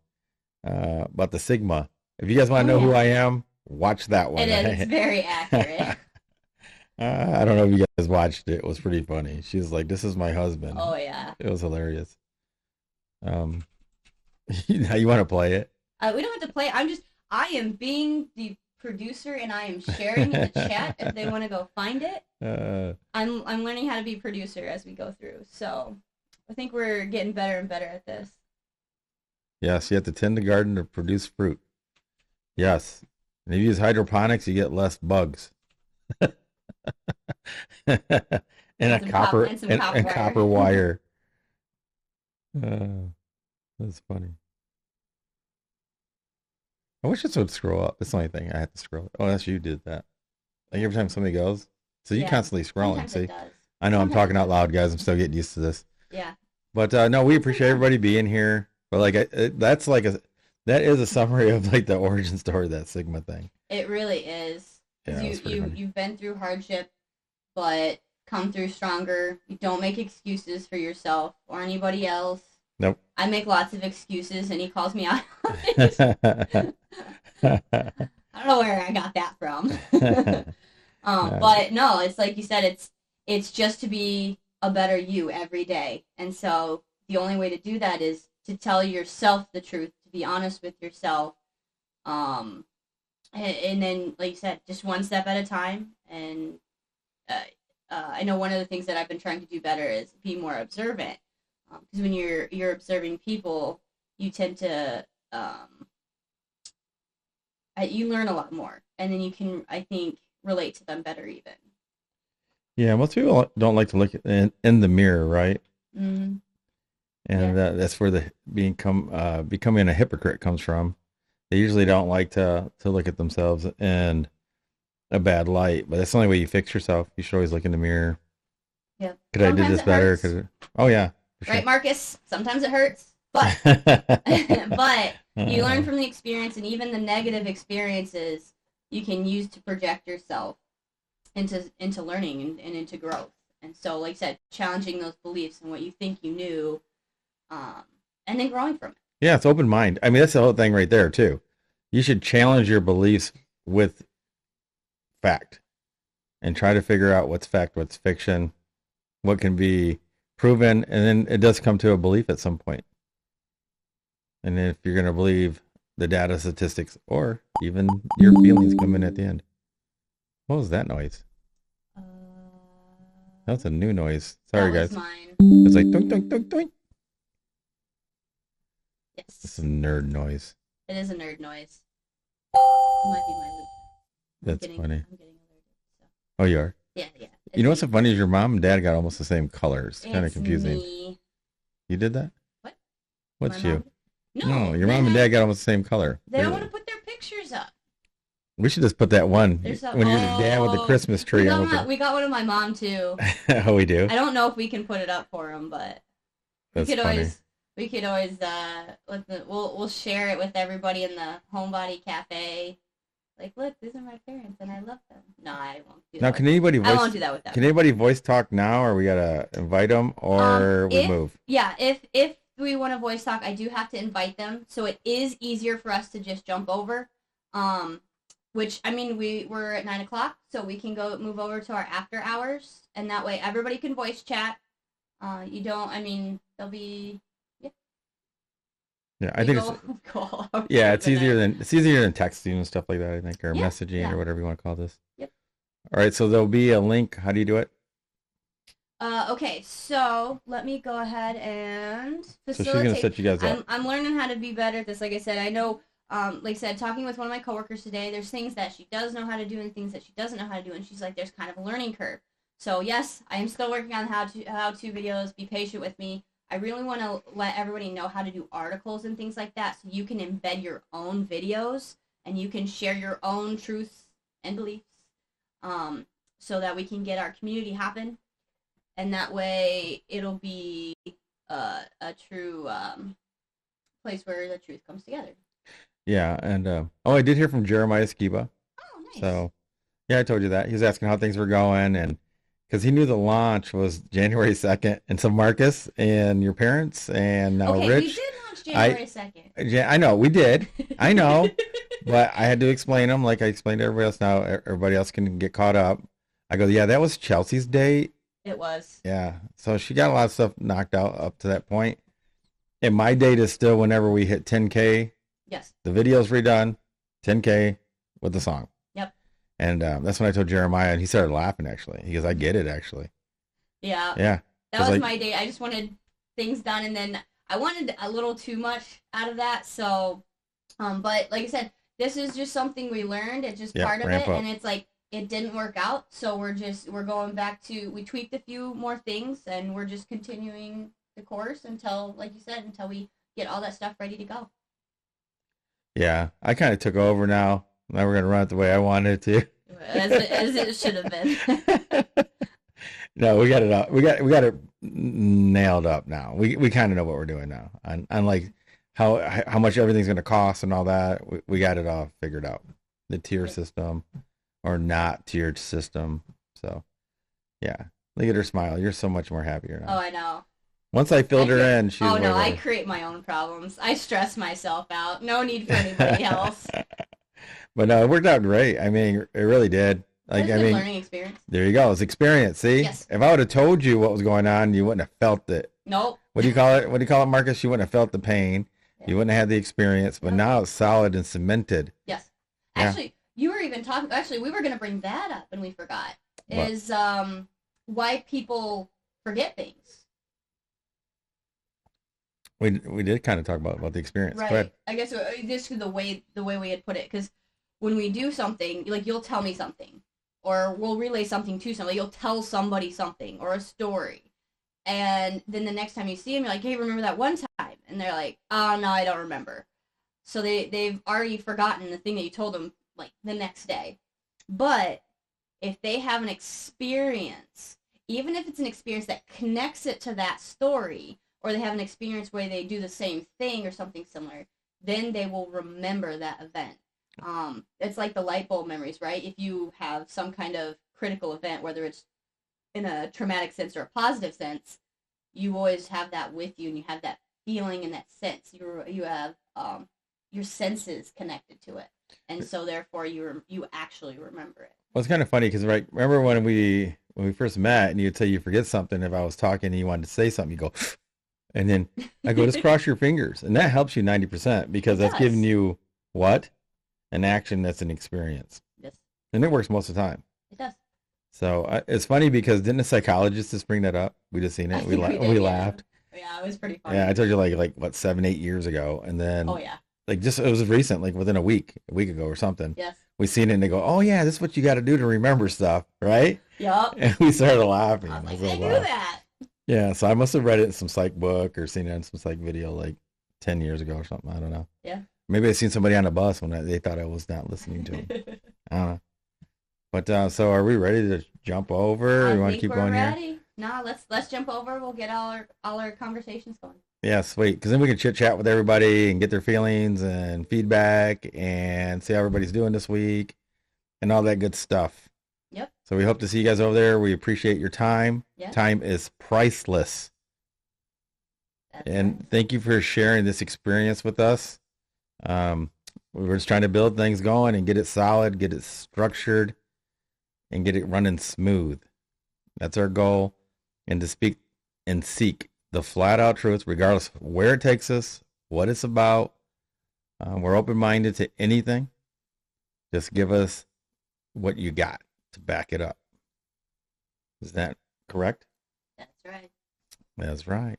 about the Sigma. If you guys want to know who I am, watch that one. It is. It's very accurate. I don't know if you guys watched it. It was pretty funny. She was like, "This is my husband." Oh yeah. It was hilarious. Now you want to play it? We don't have to play. I am being the producer, and I am sharing in the chat if they want to go find it. I'm learning how to be producer as we go through, so I think we're getting better and better at this. Yes, you have to tend the garden to produce fruit. Yes, and if you use hydroponics, you get less bugs. and a copper and copper wire. That's funny. I wish this would scroll up. That's the only thing I had to scroll. Oh, that's you did that. Like every time somebody goes, so you constantly scrolling. Sometimes See, it does. I know I'm talking out loud, guys. I'm still getting used to this. Yeah. But no, we appreciate everybody being here. But like, that is a summary of like the origin story of that Sigma thing. It really is. Yeah, You've been through hardship, but come through stronger. You don't make excuses for yourself or anybody else. Nope. I make lots of excuses, and he calls me out on it. I don't know where I got that from. But no, it's like you said, it's just to be a better you every day. And so the only way to do that is to tell yourself the truth, to be honest with yourself. And then, like you said, just one step at a time. And I know one of the things that I've been trying to do better is be more observant. Because when you're observing people, you tend to you learn a lot more, and then you can, I think, relate to them better even. Yeah, most people don't like to look in the mirror, right? Mm-hmm. And that's where the becoming a hypocrite comes from. They usually don't like to look at themselves in a bad light, but that's the only way you fix yourself. You should always look in the mirror. Yeah. Could I did this better? Oh yeah. Right, sure. Marcus? Sometimes it hurts, but but you learn from the experience, and even the negative experiences you can use to project yourself into learning and into growth. And so, like I said, challenging those beliefs and what you think you knew, and then growing from it. Yeah, it's open mind. I mean, that's the whole thing right there too. You should challenge your beliefs with fact and try to figure out what's fact, what's fiction, what can be proven, and then it does come to a belief at some point. And if you're going to believe the data statistics or even your feelings come in at the end. What was that noise? Uh, That's a new noise. Sorry, that was guys. mine. It's like doink, doink, doink, doink. It's Yes. a nerd noise. It is a nerd noise. It might be my loop. That's funny. I'm getting alerted. So. Oh, you are? Yeah. You know what's so funny is your mom and dad got almost the same colors. Kind of It's confusing. me. You did that? What? What's My you? mom? No, your mom and dad got almost the same color. They don't want to put their pictures up. We should just put that one There's when you're the dad with the Christmas tree. We got one of my mom too. Oh, we do? I don't know if we can put it up for him, but That's we could funny. always we'll share it with everybody in the Homebody Cafe. Like, look, these are my parents, and I love them. No, I won't do that. Now, can anybody voice? I won't do that with them. Can anybody voice talk now, or we gotta invite them, or we move? Yeah, if we want to voice talk, I do have to invite them, so it is easier for us to just jump over. Which I mean, we're at 9:00, so we can move over to our after hours, and that way everybody can voice chat. They'll be. Yeah, I think it's cool. yeah, it's easier than texting and stuff like that. I think, or messaging or whatever you want to call this. Yep. All right, so there'll be a link. How do you do it? Okay, so let me go ahead and facilitate. So she's gonna set you guys up. I'm learning how to be better at this. Like I said, I know. Like I said, talking with one of my coworkers today, there's things that she does know how to do and things that she doesn't know how to do, and she's like, there's kind of a learning curve. So yes, I am still working on how-to videos. Be patient with me. I really want to let everybody know how to do articles and things like that, so you can embed your own videos and you can share your own truths and beliefs, so that we can get our community hopping, and that way it'll be a true place where the truth comes together. Yeah, and I did hear from Jeremiah Skiba. Oh, nice. So, yeah, I told you that. He was asking how things were going, and because he knew the launch was January 2nd, and so Marcus and your parents and now Rich. We did launch January 2nd. Yeah, I know, we did. I know, but I had to explain them like I explained to everybody else. Now everybody else can get caught up. I go, yeah, that was Chelsey's date. It was. Yeah, so she got a lot of stuff knocked out up to that point. And my date is still whenever we hit 10K. Yes. The video's redone, 10K with the song. Yep. And that's when I told Jeremiah, and he started laughing, actually. He goes, I get it, actually. Yeah. Yeah. That was my date. I just wanted things done, and then I wanted a little too much out of that. So, but like I said, this is just something we learned. It's just part of it, and it's like it didn't work out. So we're going back to, we tweaked a few more things, and we're just continuing the course until, like you said, until we get all that stuff ready to go. Yeah, I kind of took over now. Now we're gonna run it the way I wanted it to. As it should have been. No, we got it up. We got it nailed up now. We kind of know what we're doing now. Unlike how much everything's gonna cost and all that, we got it all figured out. The tier system or not tiered system. So, yeah, look at her smile. You're so much more happier now. Oh, I know. Once I filled her in, she's oh no, I create my own problems. I stress myself out. No need for anybody else. But no, it worked out great. I mean, it really did. Like, It's a good learning experience. There you go. It's experience. See, yes. If I would have told you what was going on, you wouldn't have felt it. Nope. What do you call it? What do you call it, Marcus? You wouldn't have felt the pain. Yeah. You wouldn't have had the experience. But now it's solid and cemented. Yes. Actually, you were even talking. Actually, we were going to bring that up, and we forgot. What? Is why people forget things. We did kind of talk about the experience. Right. I guess just the way we had put it, because when we do something, like you'll tell me something, or we'll relay something to somebody. You'll tell somebody something or a story, and then the next time you see them, you're like, "Hey, remember that one time?" And they're like, "Oh no, I don't remember." So they've already forgotten the thing that you told them like the next day. But if they have an experience, even if it's an experience that connects it to that story, or they have an experience where they do the same thing or something similar, then they will remember that event. It's like the light bulb memories, right? If you have some kind of critical event, whether it's in a traumatic sense or a positive sense, you always have that with you, and you have that feeling and that sense. You have your senses connected to it, and so therefore you actually remember it. Well, it's kind of funny because remember when we first met, and you'd say you forget something if I was talking and you wanted to say something, you go. And then I go, just cross your fingers. And that helps you 90% because that's giving you what? An action that's an experience. Yes, And it works most of the time. it does. So it's funny because didn't a psychologist just bring that up? We just seen I it. We think we we did, yeah. laughed. Yeah, it was pretty funny. Yeah, I told you like what 7-8 years ago, and then Oh yeah. like just it was recent, like within a week ago or something. Yes. We seen it and they go, oh yeah, this is what you got to do to remember stuff, right? Yup. And we started laughing. I was like, was I knew laugh. that. Yeah, so I must have read it in some psych book or seen it in some psych video like 10 years ago or something. I don't know. Yeah. Maybe I seen somebody on a bus when they thought I was not listening to them. I don't know. But so are we ready to jump over? I You want to think keep we're going here? ready. No, let's jump over. We'll get all our conversations going. Yeah, sweet. Because then we can chit chat with everybody and get their feelings and feedback and see how everybody's doing this week and all that good stuff. Yep. So we hope to see you guys over there. We appreciate your time. Yeah. Time is priceless. That's And right. thank you for sharing this experience with us. We're just trying to build things going and get it solid, get it structured, and get it running smooth. That's our goal. And to speak and seek the flat out truth, regardless of where it takes us, what it's about. We're open-minded to anything. Just give us what you got to back it up. Is that correct? That's right. That's right.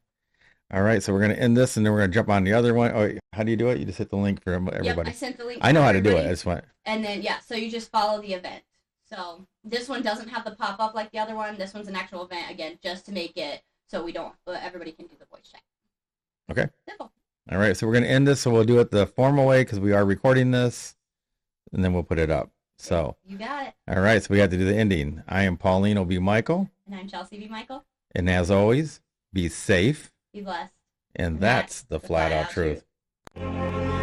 All right, so we're going to end this, and then we're going to jump on the other one. Oh, how do you do it? You just hit the link for everybody. Yep, I sent the link. I know for how to do it. everybody. I just want. And then yeah, so you just follow the event. So this one doesn't have the pop up like the other one. This one's an actual event again, just to make it so we don't. Everybody can do the voice check. Okay. Simple. All right, so we're going to end this, so we'll do it the formal way because we are recording this, and then we'll put it up. So, You got it. all right, so we have to do the ending. I am Paulino B Michael, And I'm Chelsey B Michael. and as always, be safe, Be blessed. and that's the flat out truth. truth.